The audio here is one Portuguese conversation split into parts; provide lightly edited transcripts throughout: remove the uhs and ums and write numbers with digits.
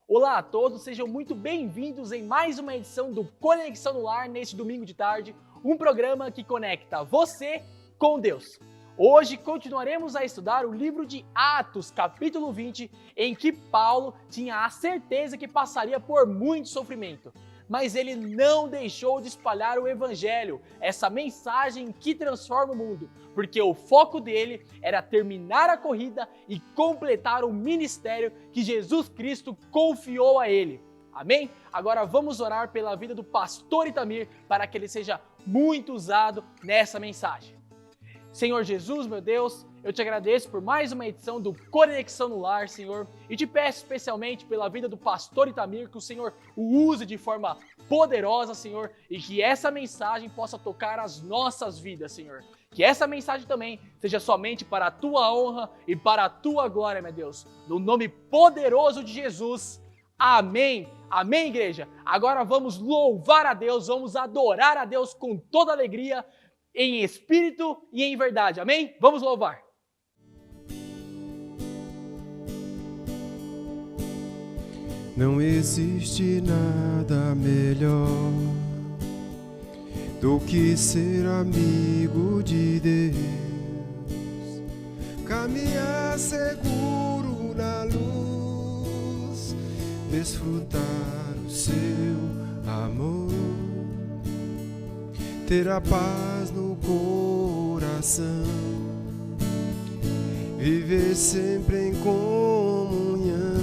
Olá a todos, sejam muito bem-vindos em mais uma edição do Conexão no Lar neste domingo de tarde, um programa que conecta você com Deus. Hoje continuaremos a estudar o livro de Atos, capítulo 20, em que Paulo tinha a certeza que passaria por muito sofrimento. Mas ele não deixou de espalhar o evangelho, essa mensagem que transforma o mundo, porque o foco dele era terminar a corrida e completar o ministério que Jesus Cristo confiou a ele. Amém? Agora vamos orar pela vida do pastor Itamir para que ele seja muito usado nessa mensagem. Senhor Jesus, meu Deus, eu te agradeço por mais uma edição do Conexão no Lar, Senhor, e te peço especialmente pela vida do pastor Itamir, que o Senhor o use de forma poderosa, Senhor, e que essa mensagem possa tocar as nossas vidas, Senhor. Que essa mensagem também seja somente para a tua honra e para a tua glória, meu Deus. No nome poderoso de Jesus, amém. Amém, igreja? Agora vamos louvar a Deus, vamos adorar a Deus com toda alegria, em espírito e em verdade, amém? Vamos louvar. Não existe nada melhor do que ser amigo de Deus, caminhar seguro na luz, desfrutar o seu amor, ter a paz no coração, viver sempre em comunhão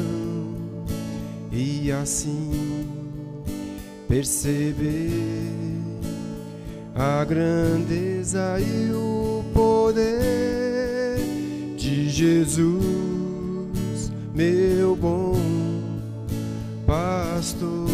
e assim perceber a grandeza e o poder de Jesus, meu bom pastor.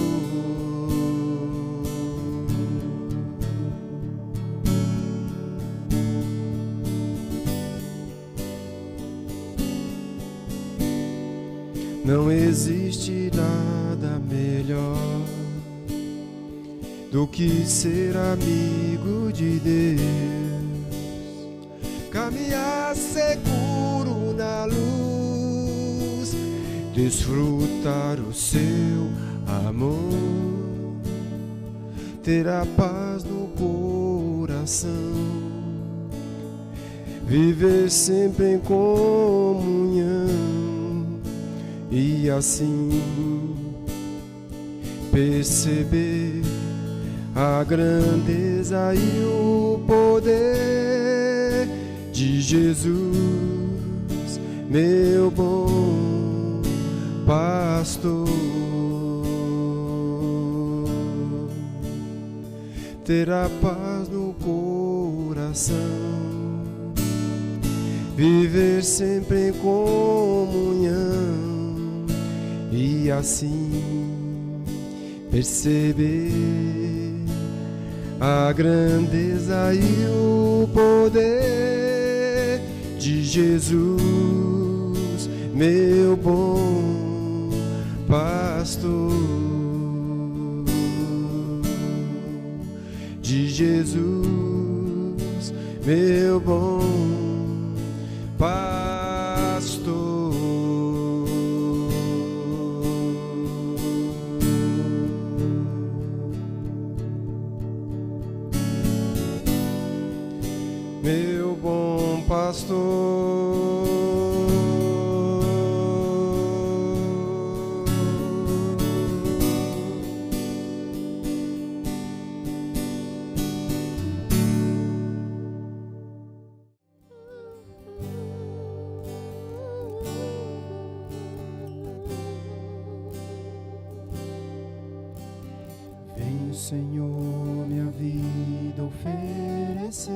Não existe nada melhor do que ser amigo de Deus, caminhar seguro na luz, desfrutar o seu amor, ter a paz no coração, viver sempre em comunhão e assim perceber a grandeza e o poder de Jesus, meu bom pastor. Ter a paz no coração, viver sempre em comunhão e assim perceber a grandeza e o poder de Jesus, meu bom pastor, de Jesus, meu bom pastor. Meu bom pastor, vem, Senhor, minha vida oferecer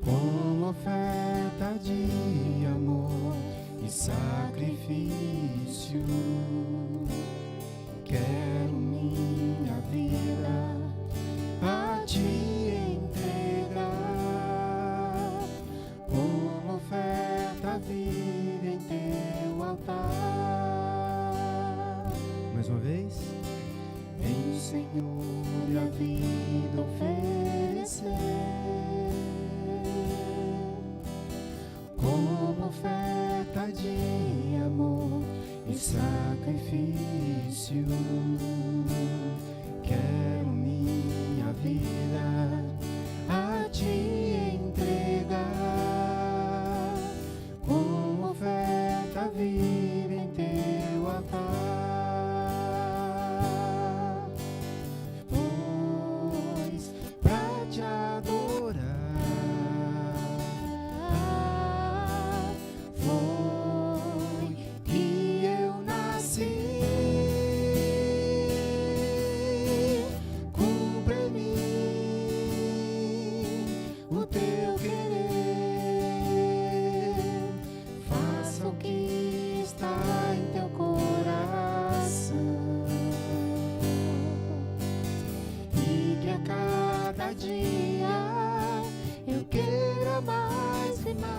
como oferta de amor e sacrifício. Quero minha vida a te entregar como oferta viva em teu altar. Mais uma vez. Vem, Senhor, e a vida oferecer como oferta de amor e sacrifício. Quero minha vida a te entregar como oferta viva em teu altar. Pois pra te adorar foi que eu nasci. Cumpre em mim o teu querer, faça o que está em teu coração, e que a cada dia eu queira mais e mais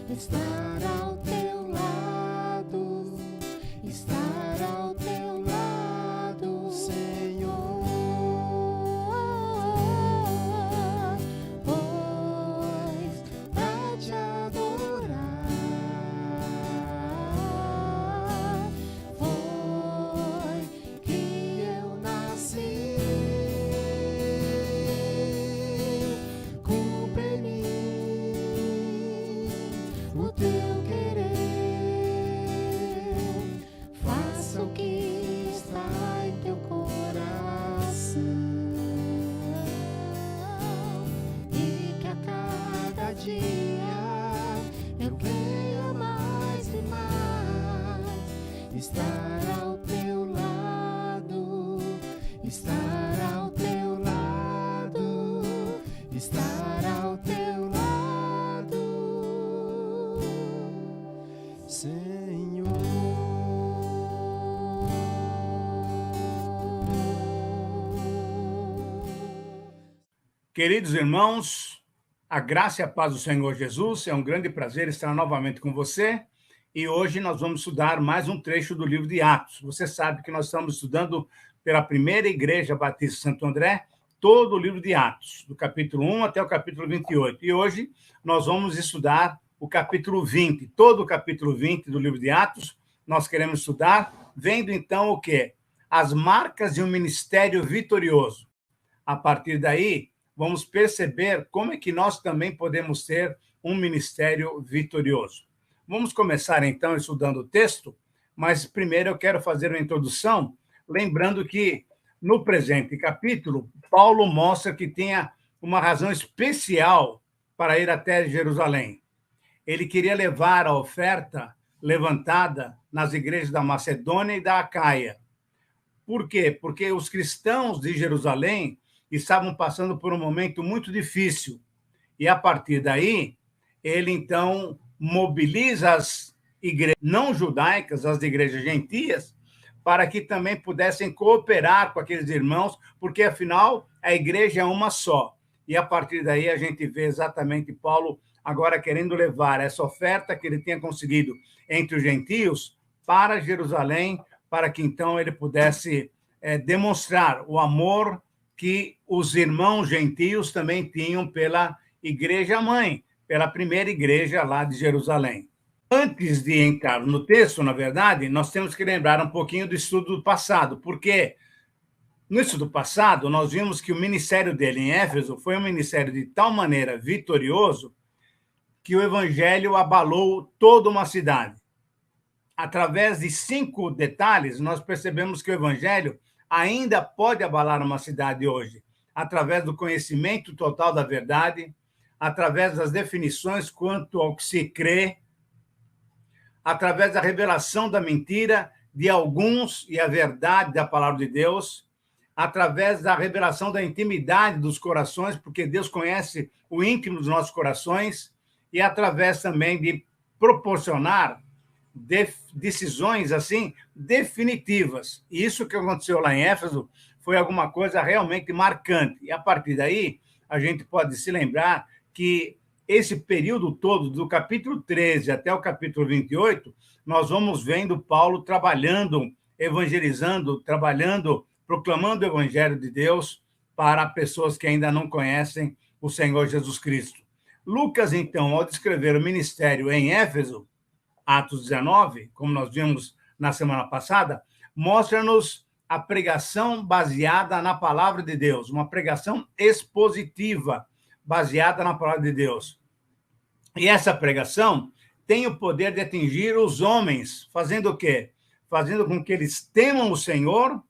estar ao teu lado, estar ao teu lado, Senhor. Pois pra te adorar foi que eu nasci. Cumpre em mim o teu querer, faça o que está em teu coração, e que a cada dia eu queira mais e mais estar ao teu lado, estar ao teu lado, estar ao teu lado, Senhor. Queridos irmãos, a graça e a paz do Senhor Jesus, é um grande prazer estar novamente com você, e hoje nós vamos estudar mais um trecho do livro de Atos. Você sabe que nós estamos estudando pela primeira igreja batista Santo André, todo o livro de Atos, do capítulo 1 até o capítulo 28, e hoje nós vamos estudar o capítulo 20, todo o capítulo 20 do livro de Atos, nós queremos estudar, vendo então o quê? As marcas de um ministério vitorioso. A partir daí, vamos perceber como é que nós também podemos ter um ministério vitorioso. Vamos começar, então, estudando o texto, mas primeiro eu quero fazer uma introdução, lembrando que, no presente capítulo, Paulo mostra que tinha uma razão especial para ir até Jerusalém. Ele queria levar a oferta levantada nas igrejas da Macedônia e da Acaia. Por quê? Porque os cristãos de Jerusalém estavam passando por um momento muito difícil. E, a partir daí, ele, então, mobiliza as igrejas não judaicas, as igrejas gentias, para que também pudessem cooperar com aqueles irmãos, porque, afinal, a igreja é uma só. E, a partir daí, a gente vê exatamente Paulo agora querendo levar essa oferta que ele tinha conseguido entre os gentios para Jerusalém, para que, então, ele pudesse demonstrar o amor que os irmãos gentios também tinham pela igreja-mãe, pela primeira igreja lá de Jerusalém. Antes de entrar no texto, na verdade, nós temos que lembrar um pouquinho do estudo do passado, porque no estudo passado nós vimos que o ministério dele em Éfeso foi um ministério de tal maneira vitorioso que o evangelho abalou toda uma cidade. Através de 5 detalhes, nós percebemos que o evangelho ainda pode abalar uma cidade hoje, através do conhecimento total da verdade, através das definições quanto ao que se crê, através da revelação da mentira de alguns e a verdade da palavra de Deus, através da revelação da intimidade dos corações, porque Deus conhece o íntimo dos nossos corações, e através também de proporcionar decisões assim definitivas. E isso que aconteceu lá em Éfeso foi alguma coisa realmente marcante. E a partir daí, a gente pode se lembrar que esse período todo, do capítulo 13 até o capítulo 28, nós vamos vendo Paulo trabalhando evangelizando, trabalhando, proclamando o evangelho de Deus para pessoas que ainda não conhecem o Senhor Jesus Cristo. Lucas, então, ao descrever o ministério em Éfeso, Atos 19, como nós vimos na semana passada, mostra-nos a pregação baseada na palavra de Deus, uma pregação expositiva, baseada na palavra de Deus. E essa pregação tem o poder de atingir os homens, fazendo o quê? Fazendo com que eles temam o Senhor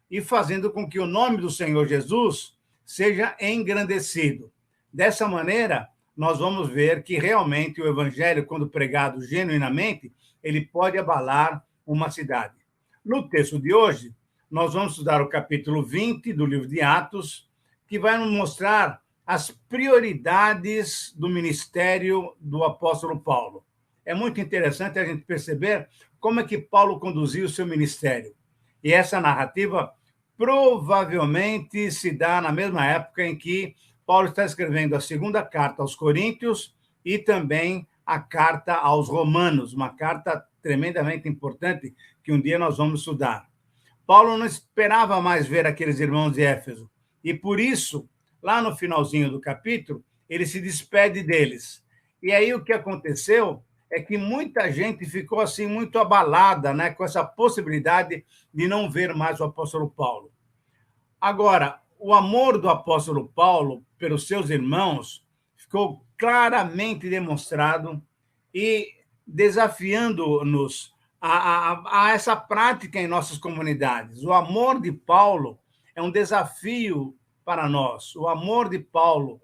e fazendo com que o nome do Senhor Jesus seja engrandecido. Dessa maneira, nós vamos ver que realmente o evangelho, quando pregado genuinamente, ele pode abalar uma cidade. No texto de hoje, nós vamos estudar o capítulo 20 do livro de Atos, que vai nos mostrar as prioridades do ministério do apóstolo Paulo. É muito interessante a gente perceber como é que Paulo conduziu o seu ministério. E essa narrativa provavelmente se dá na mesma época em que Paulo está escrevendo a segunda carta aos Coríntios e também a carta aos Romanos, uma carta tremendamente importante que um dia nós vamos estudar. Paulo não esperava mais ver aqueles irmãos de Éfeso, e por isso, lá no finalzinho do capítulo, ele se despede deles. E aí o que aconteceu é que muita gente ficou assim muito abalada, né, com essa possibilidade de não ver mais o apóstolo Paulo. Agora, o amor do apóstolo Paulo pelos seus irmãos ficou claramente demonstrado e desafiando-nos a essa prática em nossas comunidades. O amor de Paulo é um desafio para nós. O amor de Paulo,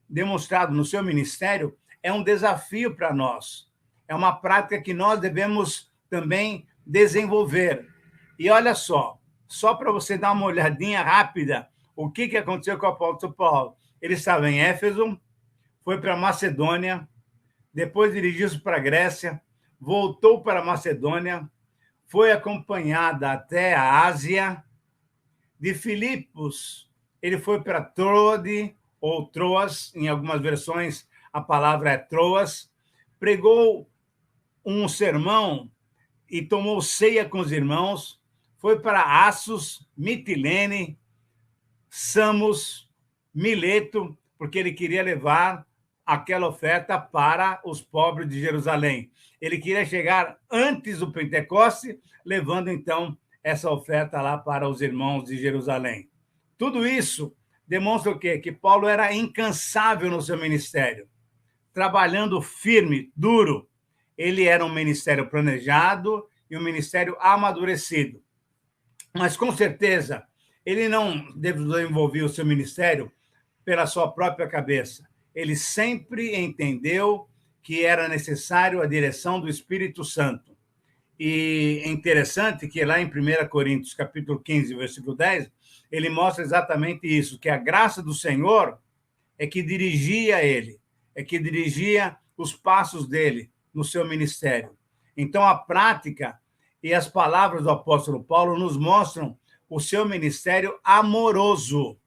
demonstrado no seu ministério, é um desafio para nós. É uma prática que nós devemos também desenvolver. E olha só para você dar uma olhadinha rápida, o que aconteceu com o apóstolo Paulo. Ele estava em Éfeso, foi para Macedônia, depois dirigiu-se para a Grécia, voltou para a Macedônia, foi acompanhada até a Ásia. De Filipos, ele foi para Troade, ou Troas, em algumas versões a palavra é Troas, pregou um sermão e tomou ceia com os irmãos, foi para Assos, Mitilene, Samos, Mileto, porque ele queria levar aquela oferta para os pobres de Jerusalém. Ele queria chegar antes do Pentecoste, levando, então, essa oferta lá para os irmãos de Jerusalém. Tudo isso demonstra o quê? Que Paulo era incansável no seu ministério, trabalhando firme, duro. Ele era um ministério planejado e um ministério amadurecido. Mas, com certeza, ele não desenvolveu o seu ministério pela sua própria cabeça. Ele sempre entendeu que era necessário a direção do Espírito Santo. E é interessante que lá em 1 Coríntios, capítulo 15, versículo 10, ele mostra exatamente isso, que a graça do Senhor é que dirigia ele, é que dirigia os passos dele no seu ministério. Então, a prática e as palavras do apóstolo Paulo nos mostram o seu ministério amoroso.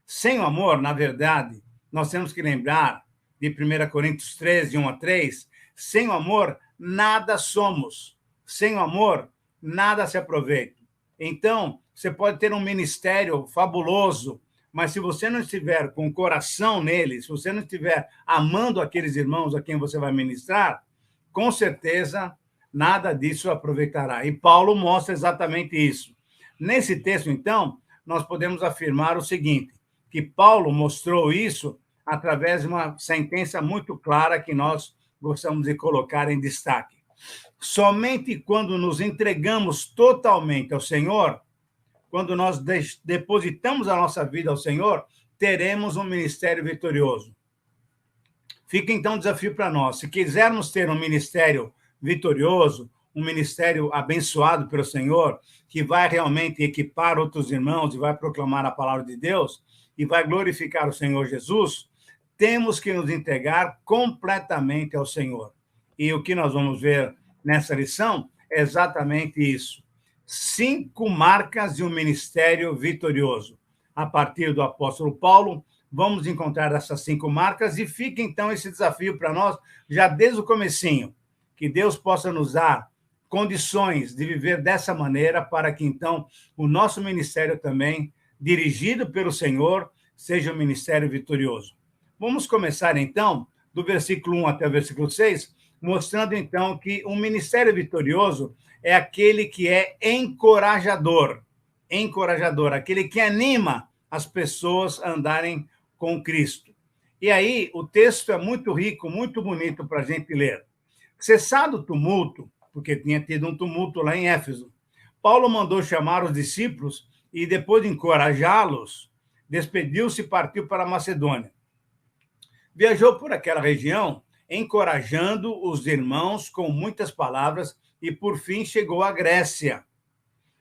Sem o amor, na verdade, nós temos que lembrar de 1 Coríntios 13, 1 a 3, sem o amor, nada somos. Sem o amor, nada se aproveita. Então, você pode ter um ministério fabuloso, mas se você não estiver com o coração nele, se você não estiver amando aqueles irmãos a quem você vai ministrar, com certeza nada disso aproveitará. E Paulo mostra exatamente isso. Nesse texto, então, nós podemos afirmar o seguinte, que Paulo mostrou isso através de uma sentença muito clara que nós gostamos de colocar em destaque. Somente quando nos entregamos totalmente ao Senhor, quando nós depositamos a nossa vida ao Senhor, teremos um ministério vitorioso. Fica, então, um desafio para nós. Se quisermos ter um ministério vitorioso, um ministério abençoado pelo Senhor, que vai realmente equipar outros irmãos e vai proclamar a palavra de Deus e vai glorificar o Senhor Jesus, temos que nos entregar completamente ao Senhor. E o que nós vamos ver nessa lição é exatamente isso. 5 marcas de um ministério vitorioso. A partir do apóstolo Paulo, vamos encontrar essas 5 marcas e fica, então, esse desafio para nós, já desde o comecinho, que Deus possa nos dar condições de viver dessa maneira para que, então, o nosso ministério também, dirigido pelo Senhor, seja um ministério vitorioso. Vamos começar, então, do versículo 1 até o versículo 6, mostrando, então, que um ministério vitorioso é aquele que é encorajador, aquele que anima as pessoas a andarem com Cristo. E aí, o texto é muito rico, muito bonito para a gente ler. Cessado o tumulto, porque tinha tido um tumulto lá em Éfeso, Paulo mandou chamar os discípulos e, depois de encorajá-los, despediu-se e partiu para a Macedônia. Viajou por aquela região, encorajando os irmãos com muitas palavras e, por fim, chegou à Grécia,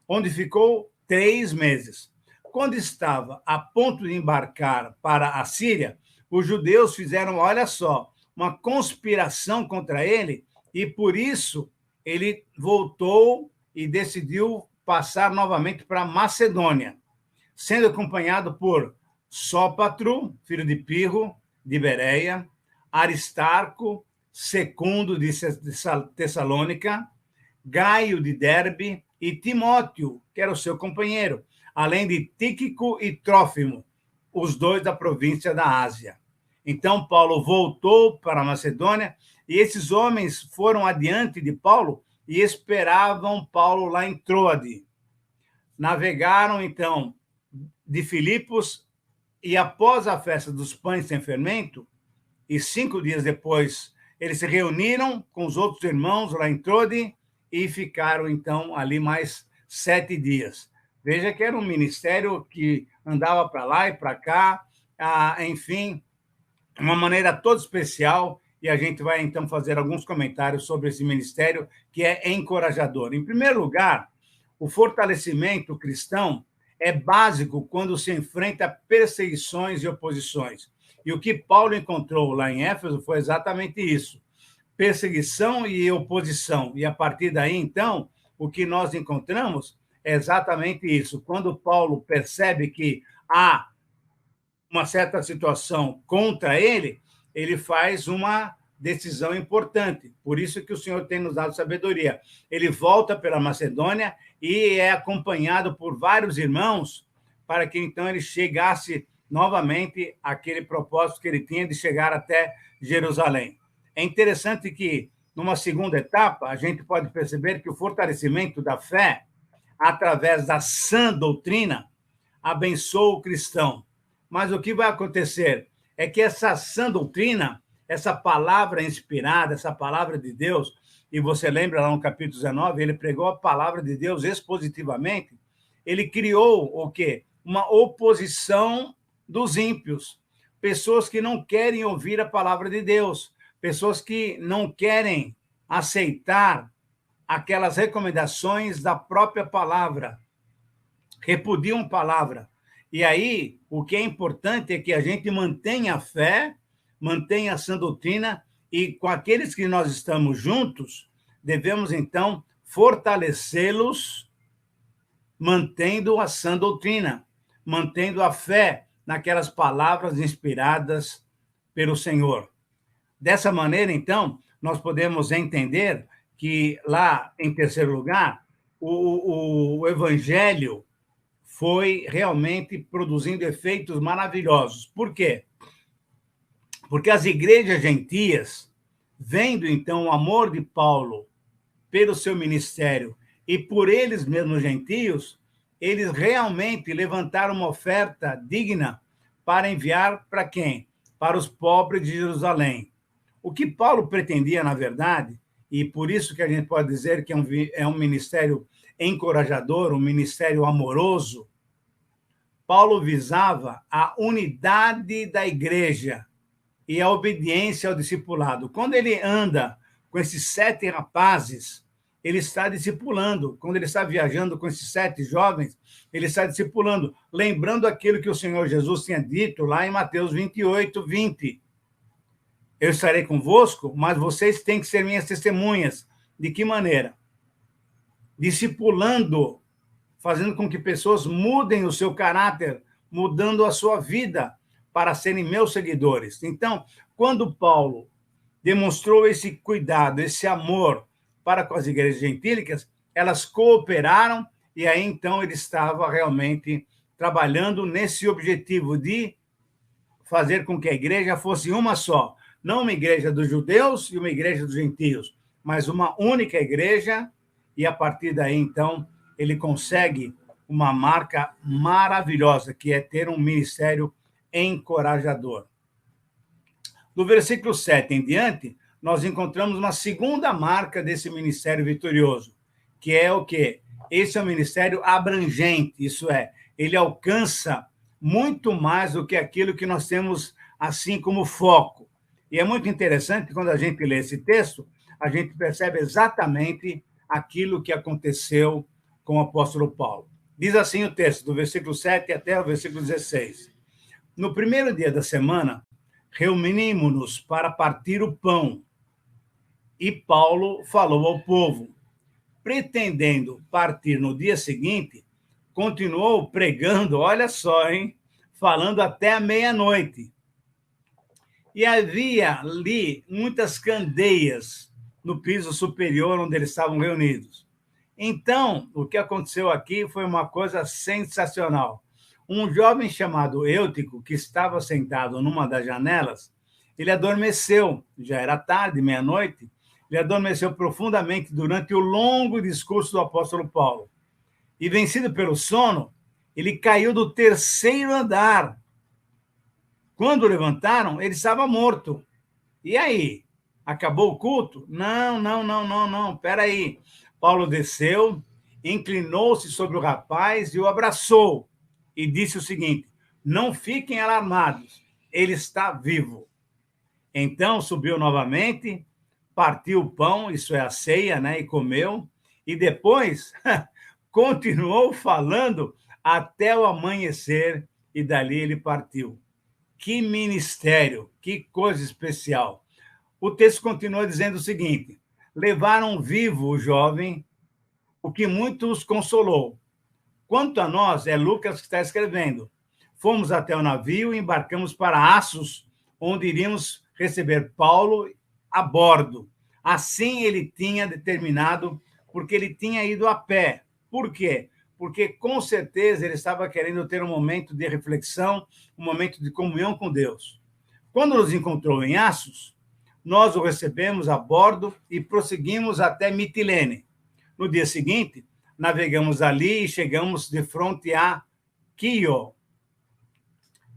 onde ficou 3 meses. Quando estava a ponto de embarcar para a Síria, os judeus fizeram, olha só, uma conspiração contra ele e, por isso, ele voltou e decidiu passar novamente para a Macedônia, sendo acompanhado por Sópatro, filho de Pirro, de Bereia, Aristarco, Secundo, de Tessalônica, Gaio, de Derbe, e Timóteo, que era o seu companheiro, além de Tíquico e Trófimo, os 2 da província da Ásia. Então, Paulo voltou para a Macedônia, e esses homens foram adiante de Paulo e esperavam Paulo lá em Troade. Navegaram, então, de Filipos, e após a festa dos pães sem fermento, e 5 dias depois, eles se reuniram com os outros irmãos lá em Troade e ficaram, então, ali mais 7 dias. Veja que era um ministério que andava para lá e para cá, enfim, uma maneira toda especial, e a gente vai, então, fazer alguns comentários sobre esse ministério, que é encorajador. Em primeiro lugar, o fortalecimento cristão é básico quando se enfrenta perseguições e oposições. E o que Paulo encontrou lá em Éfeso foi exatamente isso, perseguição e oposição. E, a partir daí, então, o que nós encontramos é exatamente isso. Quando Paulo percebe que há uma certa situação contra ele, ele faz uma decisão importante. Por isso que o Senhor tem nos dado sabedoria. Ele volta pela Macedônia e é acompanhado por vários irmãos para que, então, ele chegasse novamente àquele propósito que ele tinha de chegar até Jerusalém. É interessante que, numa segunda etapa, a gente pode perceber que o fortalecimento da fé, através da sã doutrina, abençoa o cristão. Mas o que vai acontecer é que essa sã doutrina, essa palavra inspirada, essa palavra de Deus, e você lembra lá no capítulo 19, ele pregou a palavra de Deus expositivamente, ele criou o quê? Uma oposição dos ímpios, pessoas que não querem ouvir a palavra de Deus, pessoas que não querem aceitar aquelas recomendações da própria palavra, repudiam a palavra. E aí, o que é importante é que a gente mantenha a fé, mantenha a sã doutrina, e com aqueles que nós estamos juntos, devemos, então, fortalecê-los, mantendo a sã doutrina, mantendo a fé naquelas palavras inspiradas pelo Senhor. Dessa maneira, então, nós podemos entender que lá, em terceiro lugar, o Evangelho foi realmente produzindo efeitos maravilhosos. Por quê? Porque as igrejas gentias, vendo, então, o amor de Paulo pelo seu ministério e por eles mesmos gentios, eles realmente levantaram uma oferta digna para enviar para quem? Para os pobres de Jerusalém. O que Paulo pretendia, na verdade, e por isso que a gente pode dizer que é um ministério encorajador, um ministério amoroso, Paulo visava a unidade da igreja e a obediência ao discipulado. Quando ele anda com esses 7 rapazes, ele está discipulando. Quando ele está viajando com esses 7 jovens, ele está discipulando, lembrando aquilo que o Senhor Jesus tinha dito lá em Mateus 28, 20. Eu estarei convosco, mas vocês têm que ser minhas testemunhas. De que maneira? Discipulando, fazendo com que pessoas mudem o seu caráter, mudando a sua vida para serem meus seguidores. Então, quando Paulo demonstrou esse cuidado, esse amor para com as igrejas gentílicas, elas cooperaram, e aí então ele estava realmente trabalhando nesse objetivo de fazer com que a igreja fosse uma só, não uma igreja dos judeus e uma igreja dos gentios, mas uma única igreja, e a partir daí, então, ele consegue uma marca maravilhosa, que é ter um ministério encorajador. Do versículo 7 em diante, nós encontramos uma segunda marca desse ministério vitorioso, que é o quê? Esse é um ministério abrangente, isso é, ele alcança muito mais do que aquilo que nós temos assim como foco. E é muito interessante, quando a gente lê esse texto, a gente percebe exatamente aquilo que aconteceu com o apóstolo Paulo. Diz assim o texto, do versículo 7 até o versículo 16. No primeiro dia da semana, reunimos-nos para partir o pão. E Paulo falou ao povo. Pretendendo partir no dia seguinte, continuou pregando, olha só, hein? Falando até a meia-noite. E havia ali muitas candeias no piso superior onde eles estavam reunidos. Então, o que aconteceu aqui foi uma coisa sensacional. Um jovem chamado Eutico, que estava sentado numa das janelas, ele adormeceu, já era tarde, meia-noite, ele adormeceu profundamente durante o longo discurso do apóstolo Paulo. E, vencido pelo sono, ele caiu do terceiro andar. Quando o levantaram, ele estava morto. E aí? Acabou o culto? Não. Espera aí. Paulo desceu, inclinou-se sobre o rapaz e o abraçou. E disse o seguinte: não fiquem alarmados, ele está vivo. Então subiu novamente, partiu o pão, isso é a ceia, né, e comeu, e depois continuou falando até o amanhecer, e dali ele partiu. Que ministério, que coisa especial. O texto continua dizendo o seguinte: levaram vivo o jovem, o que muito os consolou. Quanto a nós, é Lucas que está escrevendo. Fomos até o navio e embarcamos para Assos, onde iríamos receber Paulo a bordo. Assim ele tinha determinado, porque ele tinha ido a pé. Por quê? Porque, com certeza, ele estava querendo ter um momento de reflexão, um momento de comunhão com Deus. Quando nos encontrou em Assos, nós o recebemos a bordo e prosseguimos até Mitilene. No dia seguinte, navegamos ali e chegamos de frente a Quío.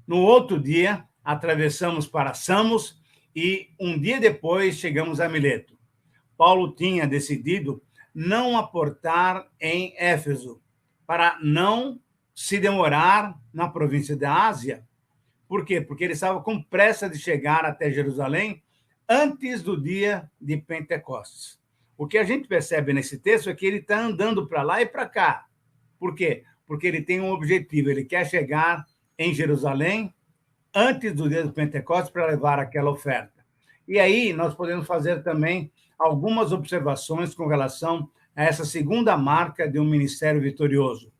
No outro dia, atravessamos para Samos e, um dia depois, chegamos a Mileto. Paulo tinha decidido não aportar em Éfeso, para não se demorar na província da Ásia. Por quê? Porque ele estava com pressa de chegar até Jerusalém antes do dia de Pentecostes. O que a gente percebe nesse texto é que ele está andando para lá e para cá. Por quê? Porque ele tem um objetivo, ele quer chegar em Jerusalém antes do dia do Pentecostes para levar aquela oferta. E aí nós podemos fazer também algumas observações com relação a essa segunda marca de um ministério vitorioso.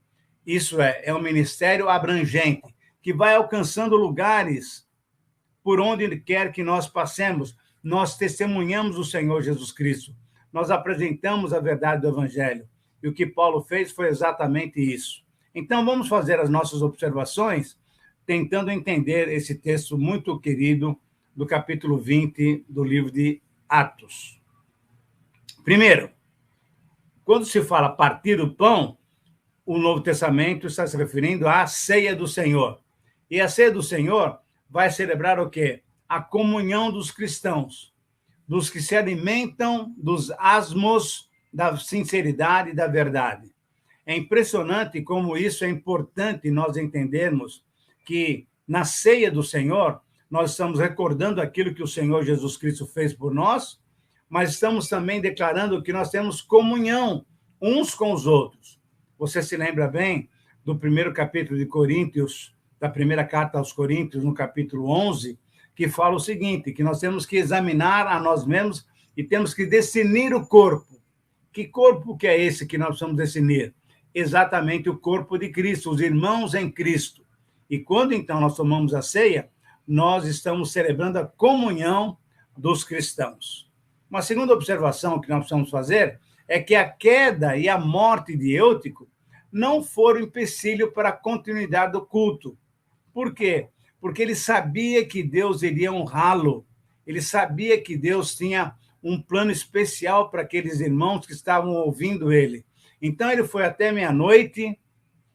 Isso é um ministério abrangente, que vai alcançando lugares por onde ele quer que nós passemos. Nós testemunhamos o Senhor Jesus Cristo. Nós apresentamos a verdade do Evangelho. E o que Paulo fez foi exatamente isso. Então, vamos fazer as nossas observações, tentando entender esse texto muito querido do capítulo 20 do livro de Atos. Primeiro, quando se fala partir o pão, o Novo Testamento está se referindo à ceia do Senhor. E a ceia do Senhor vai celebrar o quê? A comunhão dos cristãos, dos que se alimentam dos asmos da sinceridade e da verdade. É impressionante como isso é importante nós entendermos que na ceia do Senhor nós estamos recordando aquilo que o Senhor Jesus Cristo fez por nós, mas estamos também declarando que nós temos comunhão uns com os outros. Você se lembra bem do primeiro capítulo de Coríntios, da primeira carta aos Coríntios, no capítulo 11, que fala o seguinte, que nós temos que examinar a nós mesmos e temos que definir o corpo. Que corpo que é esse que nós precisamos definir? Exatamente o corpo de Cristo, os irmãos em Cristo. E quando, então, nós tomamos a ceia, nós estamos celebrando a comunhão dos cristãos. Uma segunda observação que nós precisamos fazer é que a queda e a morte de Eutico não foram empecilho para a continuidade do culto. Por quê? Porque ele sabia que Deus iria honrá-lo. Ele sabia que Deus tinha um plano especial para aqueles irmãos que estavam ouvindo ele. Então, ele foi até meia-noite,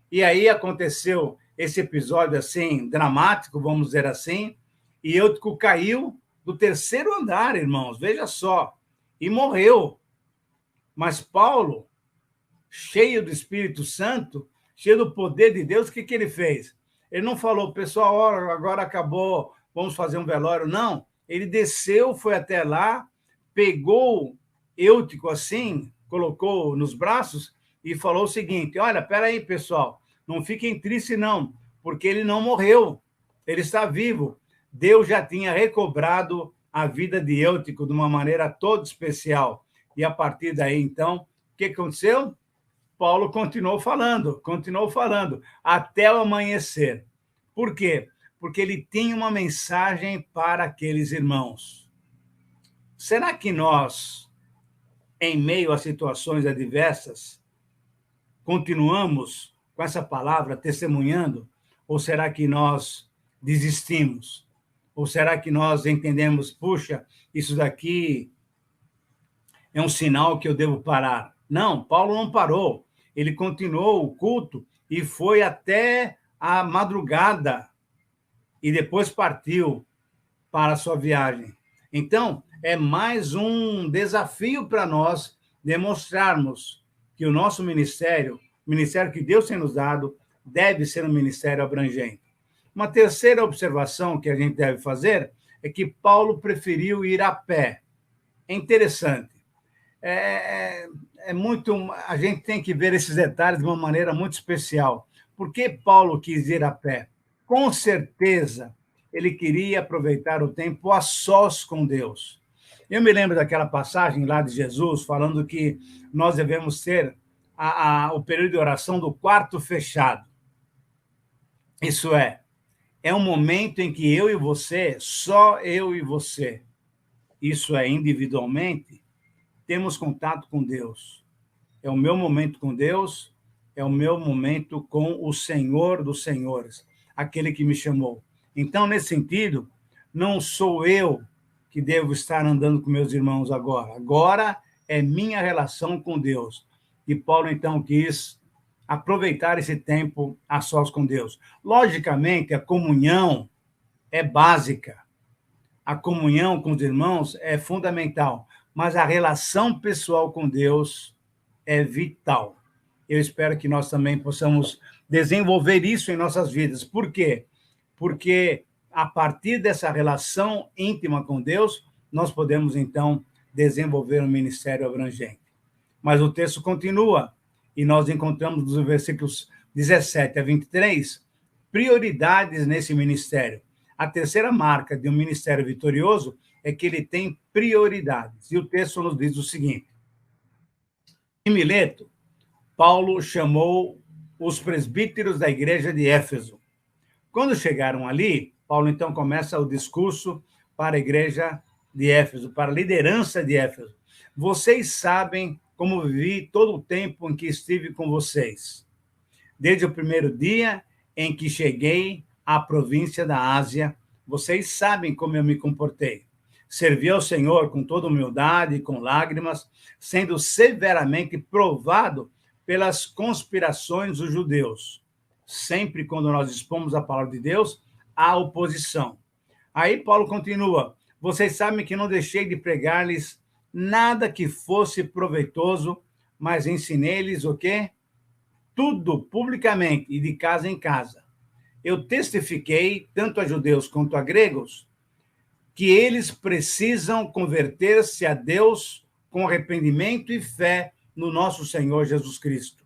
e aí aconteceu esse episódio assim, dramático, vamos dizer assim, e Eutico caiu do terceiro andar, irmãos, veja só, e morreu. Mas Paulo, cheio do Espírito Santo, cheio do poder de Deus, o que ele fez? Ele não falou, pessoal, agora acabou, vamos fazer um velório. Não, ele desceu, foi até lá, pegou Eutico assim, colocou nos braços e falou o seguinte, olha, peraí, pessoal, não fiquem tristes não, porque ele não morreu, ele está vivo. Deus já tinha recobrado a vida de Eutico de uma maneira toda especial. E a partir daí, então, o que aconteceu? Paulo continuou falando, até o amanhecer. Por quê? Porque ele tinha uma mensagem para aqueles irmãos. Será que nós, em meio a situações adversas, continuamos com essa palavra testemunhando? Ou será que nós desistimos? Ou será que nós entendemos, puxa, isso daqui é um sinal que eu devo parar? Não, Paulo não parou. Ele continuou o culto e foi até a madrugada e depois partiu para a sua viagem. Então, é mais um desafio para nós demonstrarmos que o nosso ministério, o ministério que Deus tem nos dado, deve ser um ministério abrangente. Uma terceira observação que a gente deve fazer é que Paulo preferiu ir a pé. É interessante. A gente tem que ver esses detalhes de uma maneira muito especial. Por que Paulo quis ir a pé? Com certeza, ele queria aproveitar o tempo a sós com Deus. Eu me lembro daquela passagem lá de Jesus, falando que nós devemos ter o período de oração do quarto fechado. Isso é um momento em que eu e você, só eu e você, isso é individualmente, temos contato com Deus. É o meu momento com Deus, é o meu momento com o Senhor dos Senhores, aquele que me chamou. Então, nesse sentido, não sou eu que devo estar andando com meus irmãos agora. Agora é minha relação com Deus. E Paulo, então, quis aproveitar esse tempo a sós com Deus. Logicamente, a comunhão é básica. A comunhão com os irmãos é fundamental. Mas a relação pessoal com Deus é vital. Eu espero que nós também possamos desenvolver isso em nossas vidas. Por quê? Porque a partir dessa relação íntima com Deus, nós podemos, então, desenvolver um ministério abrangente. Mas o texto continua, e nós encontramos nos versículos 17 a 23, prioridades nesse ministério. A terceira marca de um ministério vitorioso é que ele tem prioridades. E o texto nos diz o seguinte: em Mileto, Paulo chamou os presbíteros da igreja de Éfeso. Quando chegaram ali, Paulo então começa o discurso para a igreja de Éfeso, para a liderança de Éfeso. Vocês sabem como vivi todo o tempo em que estive com vocês, desde o primeiro dia em que cheguei à província da Ásia. Vocês sabem como eu me comportei. Servi ao Senhor com toda humildade e com lágrimas, sendo severamente provado pelas conspirações dos judeus. Sempre quando nós expomos a palavra de Deus, há oposição. Aí Paulo continua: vocês sabem que não deixei de pregar-lhes nada que fosse proveitoso, mas ensinei-lhes o quê? Tudo publicamente e de casa em casa. Eu testifiquei, tanto a judeus quanto a gregos, que eles precisam converter-se a Deus com arrependimento e fé no nosso Senhor Jesus Cristo.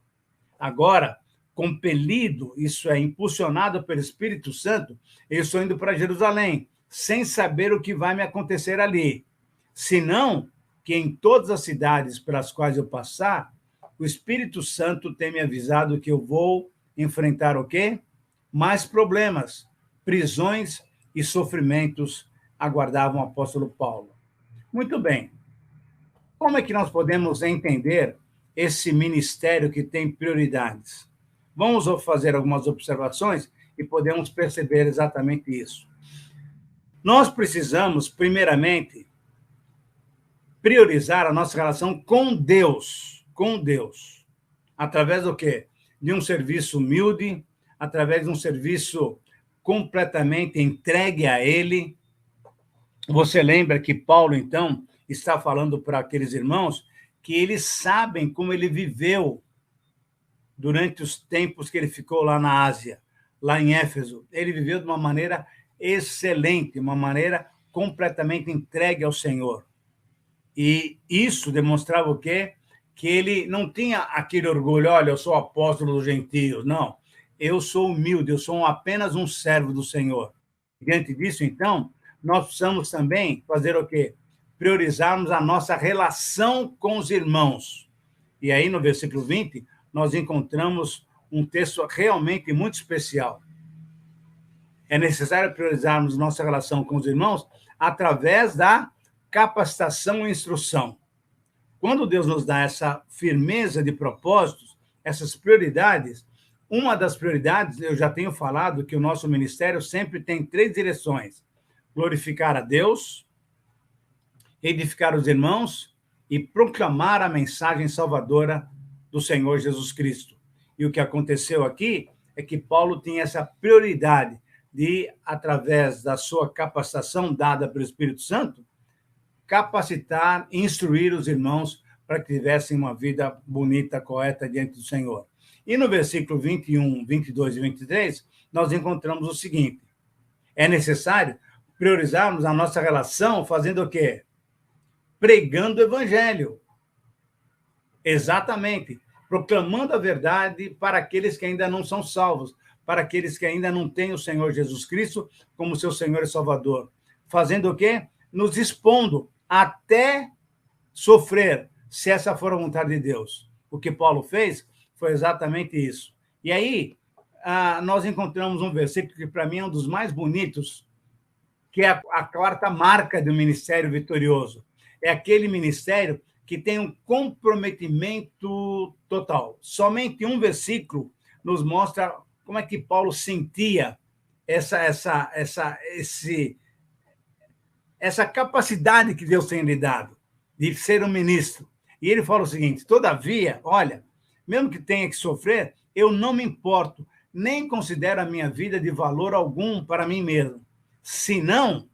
Agora, compelido, isso é, impulsionado pelo Espírito Santo, eu estou indo para Jerusalém, sem saber o que vai me acontecer ali. Senão que em todas as cidades pelas quais eu passar, o Espírito Santo tem me avisado que eu vou enfrentar o quê? Mais problemas, prisões e sofrimentos aguardavam o apóstolo Paulo. Muito bem. Como é que nós podemos entender esse ministério que tem prioridades? Vamos fazer algumas observações e podemos perceber exatamente isso. Nós precisamos, primeiramente, priorizar a nossa relação com Deus. Com Deus. Através do quê? De um serviço humilde, através de um serviço completamente entregue a Ele. Você lembra que Paulo, então, está falando para aqueles irmãos que eles sabem como ele viveu durante os tempos que ele ficou lá na Ásia, lá em Éfeso. Ele viveu de uma maneira excelente, uma maneira completamente entregue ao Senhor. E isso demonstrava o quê? Que ele não tinha aquele orgulho, olha, eu sou apóstolo dos gentios. Não, eu sou humilde, eu sou apenas um servo do Senhor. Diante disso, então, nós precisamos também fazer o quê? Priorizarmos a nossa relação com os irmãos. E aí, no versículo 20, nós encontramos um texto realmente muito especial. É necessário priorizarmos nossa relação com os irmãos através da capacitação e instrução. Quando Deus nos dá essa firmeza de propósitos, essas prioridades, uma das prioridades, eu já tenho falado que o nosso ministério sempre tem 3 direções: glorificar a Deus, edificar os irmãos e proclamar a mensagem salvadora do Senhor Jesus Cristo. E o que aconteceu aqui é que Paulo tinha essa prioridade de, através da sua capacitação dada pelo Espírito Santo, capacitar, instruir os irmãos para que tivessem uma vida bonita, correta diante do Senhor. E no versículo 21, 22 e 23, nós encontramos o seguinte: é necessário priorizarmos a nossa relação fazendo o quê? Pregando o evangelho. Exatamente. Proclamando a verdade para aqueles que ainda não são salvos, para aqueles que ainda não têm o Senhor Jesus Cristo como seu Senhor e Salvador. Fazendo o quê? Nos expondo até sofrer, se essa for a vontade de Deus. O que Paulo fez foi exatamente isso. E aí, nós encontramos um versículo que, para mim, é um dos mais bonitos, que é a 4ª marca do ministério vitorioso. É aquele ministério que tem um comprometimento total. Somente um versículo nos mostra como é que Paulo sentia essa capacidade que Deus tem lhe dado de ser um ministro. E ele fala o seguinte: todavia, olha, mesmo que tenha que sofrer, eu não me importo, nem considero a minha vida de valor algum para mim mesmo. Senão,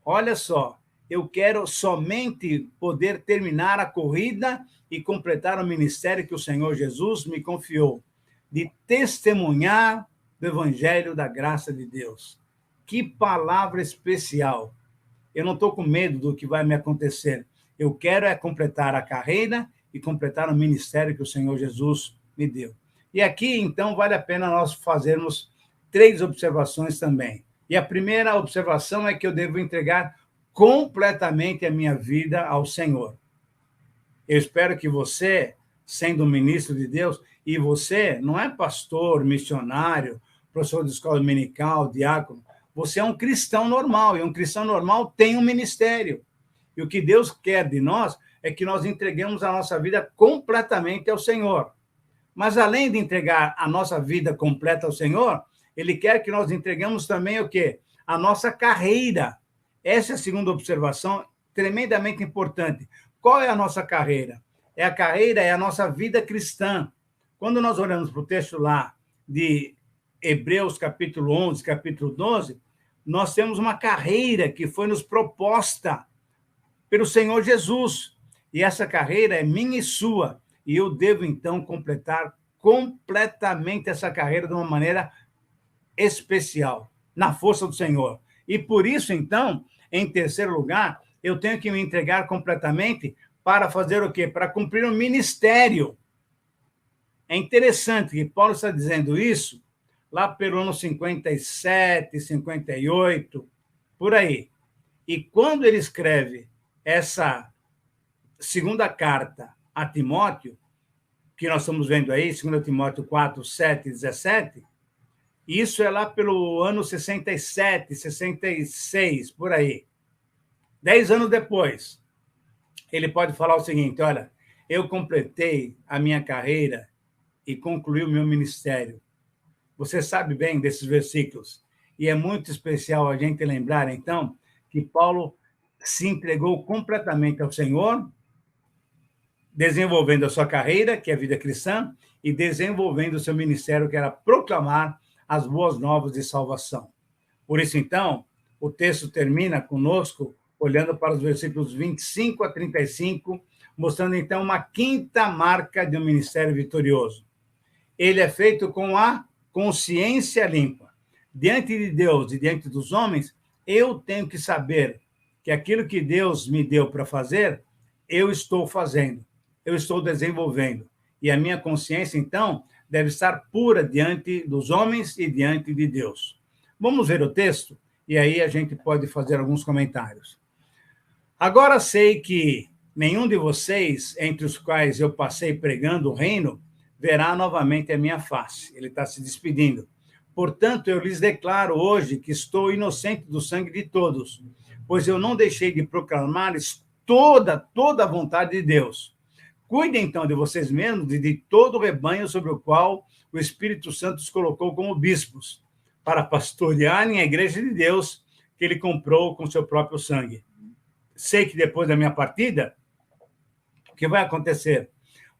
olha só, eu quero somente poder terminar a corrida e completar o ministério que o Senhor Jesus me confiou, de testemunhar do evangelho da graça de Deus. Que palavra especial! Eu não estou com medo do que vai me acontecer. Eu quero é completar a carreira e completar o ministério que o Senhor Jesus me deu. E aqui, então, vale a pena nós fazermos 3 observações também. E a primeira observação é que eu devo entregar completamente a minha vida ao Senhor. Eu espero que você, sendo um ministro de Deus, e você não é pastor, missionário, professor de escola dominical, diácono, você é um cristão normal, e um cristão normal tem um ministério. E o que Deus quer de nós é que nós entreguemos a nossa vida completamente ao Senhor. Mas, além de entregar a nossa vida completa ao Senhor, Ele quer que nós entreguemos também o quê? A nossa carreira. Essa é a segunda observação, tremendamente importante. Qual é a nossa carreira? É a nossa vida cristã. Quando nós olhamos para o texto lá de Hebreus, capítulo 11, capítulo 12, nós temos uma carreira que foi nos proposta pelo Senhor Jesus. E essa carreira é minha e sua. E eu devo, então, completar completamente essa carreira de uma maneira especial, na força do Senhor. E por isso, então, em terceiro lugar, eu tenho que me entregar completamente para fazer o quê? Para cumprir um ministério. É interessante que Paulo está dizendo isso lá pelo ano 57, 58, por aí. E quando ele escreve essa segunda carta a Timóteo, que nós estamos vendo aí, 2 Timóteo 4, 7 e 17, isso é lá pelo ano 67, 66, por aí. 10 anos depois. ele pode falar o seguinte: olha, eu completei a minha carreira e concluí o meu ministério. Você sabe bem desses versículos. E é muito especial a gente lembrar, então, que Paulo se entregou completamente ao Senhor, desenvolvendo a sua carreira, que é a vida cristã, e desenvolvendo o seu ministério, que era proclamar as boas novas de salvação. Por isso, então, o texto termina conosco olhando para os versículos 25 a 35, mostrando, então, uma quinta marca de um ministério vitorioso. Ele é feito com a consciência limpa. Diante de Deus e diante dos homens, eu tenho que saber que aquilo que Deus me deu para fazer, eu estou fazendo, eu estou desenvolvendo. E a minha consciência, então, deve estar pura diante dos homens e diante de Deus. Vamos ver o texto? E aí a gente pode fazer alguns comentários. Agora sei que nenhum de vocês, entre os quais eu passei pregando o reino, verá novamente a minha face. Ele está se despedindo. Portanto, eu lhes declaro hoje que estou inocente do sangue de todos, pois eu não deixei de proclamar-lhes toda a vontade de Deus. Cuidem, então, de vocês mesmos e de todo o rebanho sobre o qual o Espírito Santo os colocou como bispos, para pastorearem a igreja de Deus que ele comprou com seu próprio sangue. Sei que depois da minha partida, o que vai acontecer?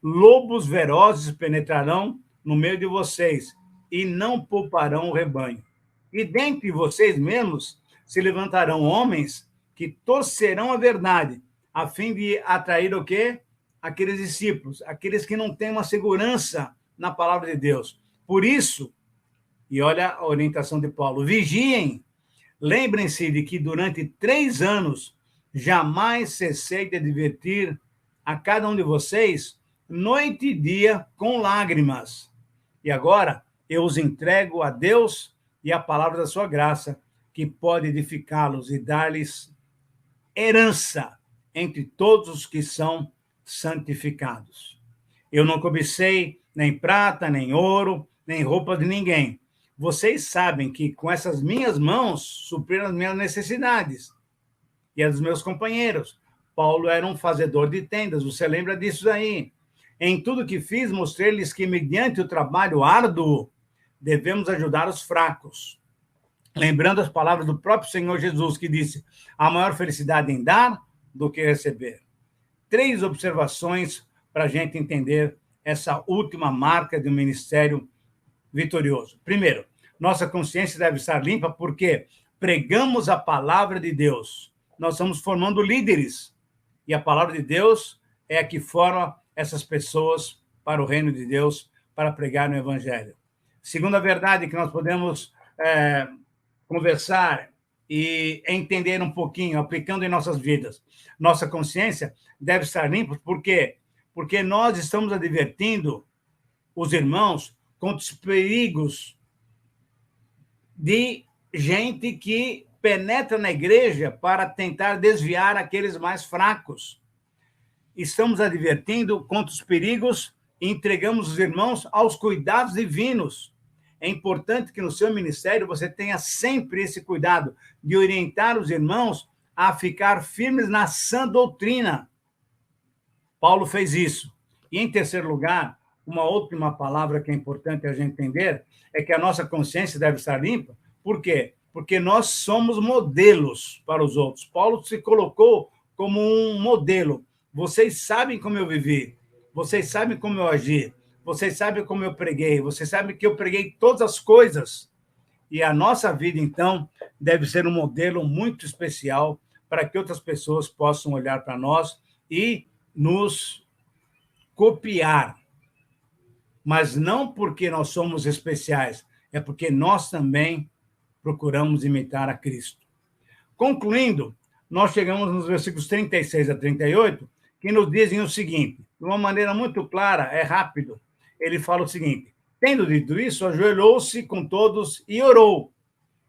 Lobos velozes penetrarão no meio de vocês e não pouparão o rebanho. E dentre vocês mesmos se levantarão homens que torcerão a verdade, a fim de atrair o quê? Aqueles discípulos, aqueles que não têm uma segurança na palavra de Deus. Por isso, e olha a orientação de Paulo, vigiem, lembrem-se de que durante 3 anos jamais cessei de advertir a cada um de vocês, noite e dia, com lágrimas. E agora eu os entrego a Deus e a palavra da sua graça, que pode edificá-los e dar-lhes herança entre todos os que são santificados. Eu não cobicei nem prata, nem ouro, nem roupa de ninguém. Vocês sabem que com essas minhas mãos supriram as minhas necessidades e as dos meus companheiros. Paulo era um fazedor de tendas, você lembra disso aí? Em tudo que fiz, mostrei-lhes que, mediante o trabalho árduo, devemos ajudar os fracos. Lembrando as palavras do próprio Senhor Jesus, que disse: há maior felicidade em dar do que receber. 3 observações para a gente entender essa última marca de um ministério vitorioso. Primeiro, nossa consciência deve estar limpa porque pregamos a palavra de Deus. Nós estamos formando líderes. E a palavra de Deus é a que forma essas pessoas para o reino de Deus, para pregar no Evangelho. Segunda verdade que nós podemos conversar e entender um pouquinho, aplicando em nossas vidas. Nossa consciência deve estar limpa, por quê? Porque nós estamos advertindo os irmãos contra os perigos de gente que penetra na igreja para tentar desviar aqueles mais fracos. Estamos advertindo contra os perigos e entregamos os irmãos aos cuidados divinos. É importante que no seu ministério você tenha sempre esse cuidado de orientar os irmãos a ficar firmes na sã doutrina. Paulo fez isso. E, em terceiro lugar, uma última palavra que é importante a gente entender é que a nossa consciência deve estar limpa. Por quê? Porque nós somos modelos para os outros. Paulo se colocou como um modelo. Vocês sabem como eu vivi, vocês sabem como eu agi, vocês sabem como eu preguei, vocês sabem que eu preguei todas as coisas. E a nossa vida, então, deve ser um modelo muito especial para que outras pessoas possam olhar para nós e nos copiar. Mas não porque nós somos especiais, é porque nós também procuramos imitar a Cristo. Concluindo, nós chegamos nos versículos 36 a 38, que nos dizem o seguinte, de uma maneira muito clara, é rápido. Ele fala o seguinte: tendo dito isso, ajoelhou-se com todos e orou.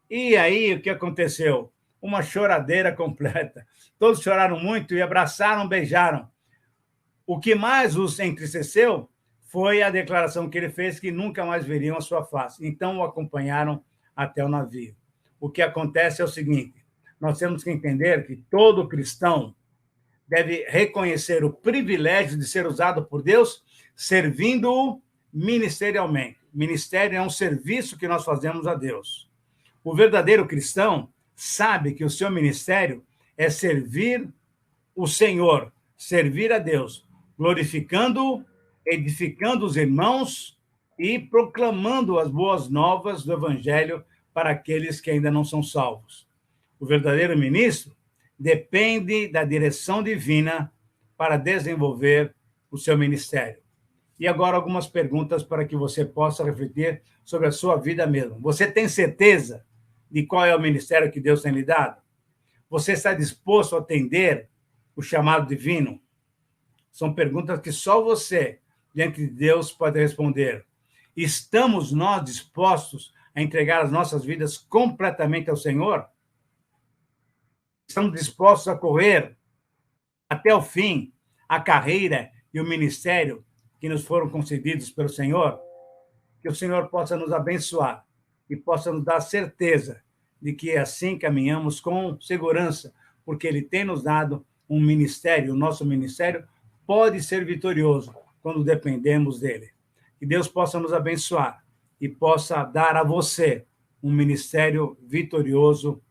E aí, o que aconteceu? Uma choradeira completa. Todos choraram muito e abraçaram, beijaram. O que mais os entristeceu foi a declaração que ele fez que nunca mais veriam a sua face. Então, o acompanharam até o navio. O que acontece é o seguinte: nós temos que entender que todo cristão deve reconhecer o privilégio de ser usado por Deus, servindo-o ministerialmente. Ministério é um serviço que nós fazemos a Deus. O verdadeiro cristão sabe que o seu ministério é servir o Senhor, servir a Deus, glorificando-o, edificando os irmãos e proclamando as boas novas do Evangelho para aqueles que ainda não são salvos. O verdadeiro ministro depende da direção divina para desenvolver o seu ministério. E agora algumas perguntas para que você possa refletir sobre a sua vida mesmo. Você tem certeza de qual é o ministério que Deus tem lhe dado? Você está disposto a atender o chamado divino? São perguntas que só você, diante de Deus, pode responder. Estamos nós dispostos a entregar as nossas vidas completamente ao Senhor? Estamos dispostos a correr até o fim a carreira e o ministério que nos foram concedidos pelo Senhor? Que o Senhor possa nos abençoar e possa nos dar certeza de que assim caminhamos com segurança, porque Ele tem nos dado um ministério, o nosso ministério pode ser vitorioso quando dependemos dEle. Que Deus possa nos abençoar e possa dar a você um ministério vitorioso,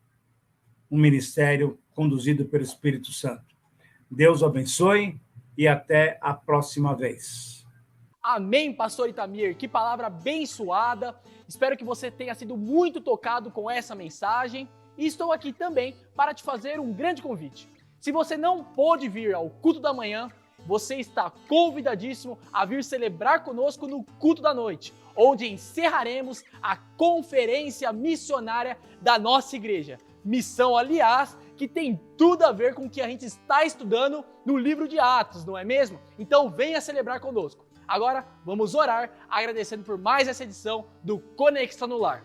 um ministério conduzido pelo Espírito Santo. Deus o abençoe e até a próxima vez. Amém, pastor Itamir, que palavra abençoada. Espero que você tenha sido muito tocado com essa mensagem e estou aqui também para te fazer um grande convite. Se você não pôde vir ao culto da manhã, você está convidadíssimo a vir celebrar conosco no culto da noite, onde encerraremos a conferência missionária da nossa igreja. Missão, aliás, que tem tudo a ver com o que a gente está estudando no livro de Atos, não é mesmo? Então venha celebrar conosco. Agora vamos orar agradecendo por mais essa edição do Conexão no Lar.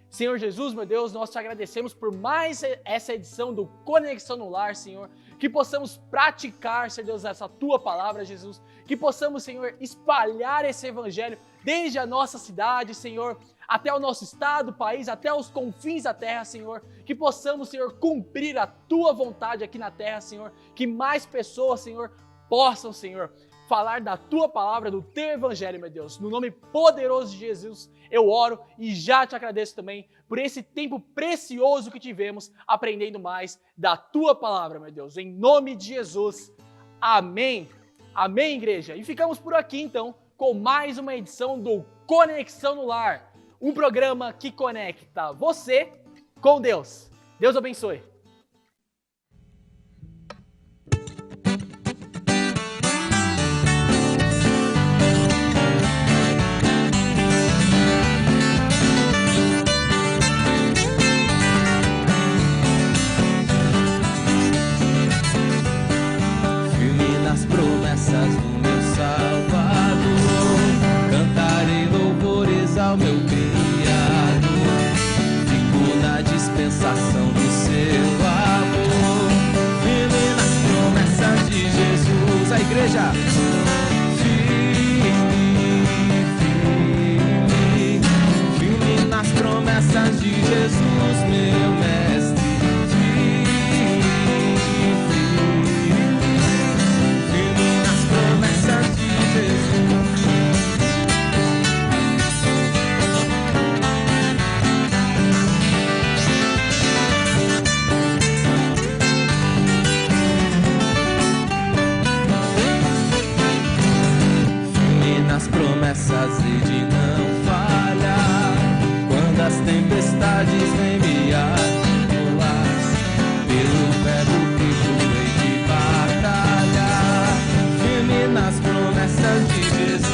Senhor Jesus, meu Deus, nós te agradecemos por mais essa edição do Conexão no Lar, Senhor. Que possamos praticar, Senhor Deus, essa tua palavra, Jesus. Que possamos, Senhor, espalhar esse evangelho desde a nossa cidade, Senhor, até o nosso estado, país, até os confins da terra, Senhor. Que possamos, Senhor, cumprir a tua vontade aqui na terra, Senhor. Que mais pessoas, Senhor, possam, Senhor, falar da tua palavra, do teu evangelho, meu Deus. No nome poderoso de Jesus, eu oro e já te agradeço também por esse tempo precioso que tivemos aprendendo mais da tua palavra, meu Deus. Em nome de Jesus. Amém. Amém, igreja. E ficamos por aqui, então, com mais uma edição do Conexão no Lar. Um programa que conecta você com Deus. Deus abençoe. Promessas do meu Salvador, cantarei louvores ao meu Criador, fico na dispensação do seu amor, firme nas promessas de Jesus. A igreja, firme nas promessas de Jesus, meu mestre. Nas promessas e de não falhar, quando as tempestades vêm me atolar, pelo pé do Cristo hei de batalhar, firme nas promessas de Jesus,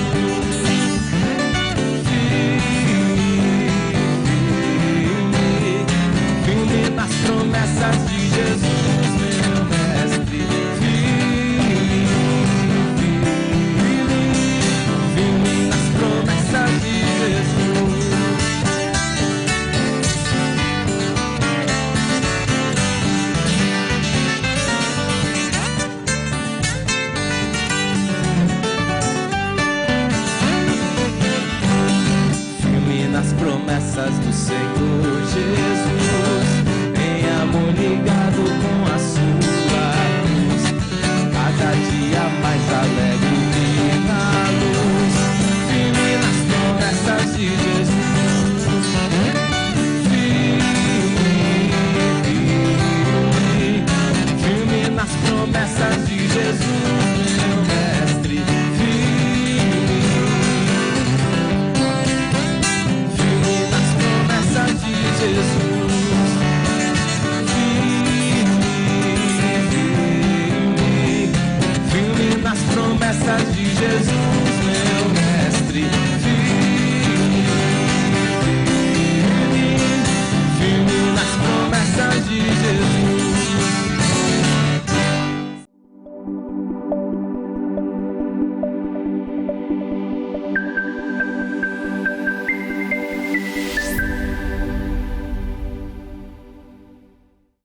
firme nas promessas de Jesus, meu mestre. Promessas do Senhor Jesus.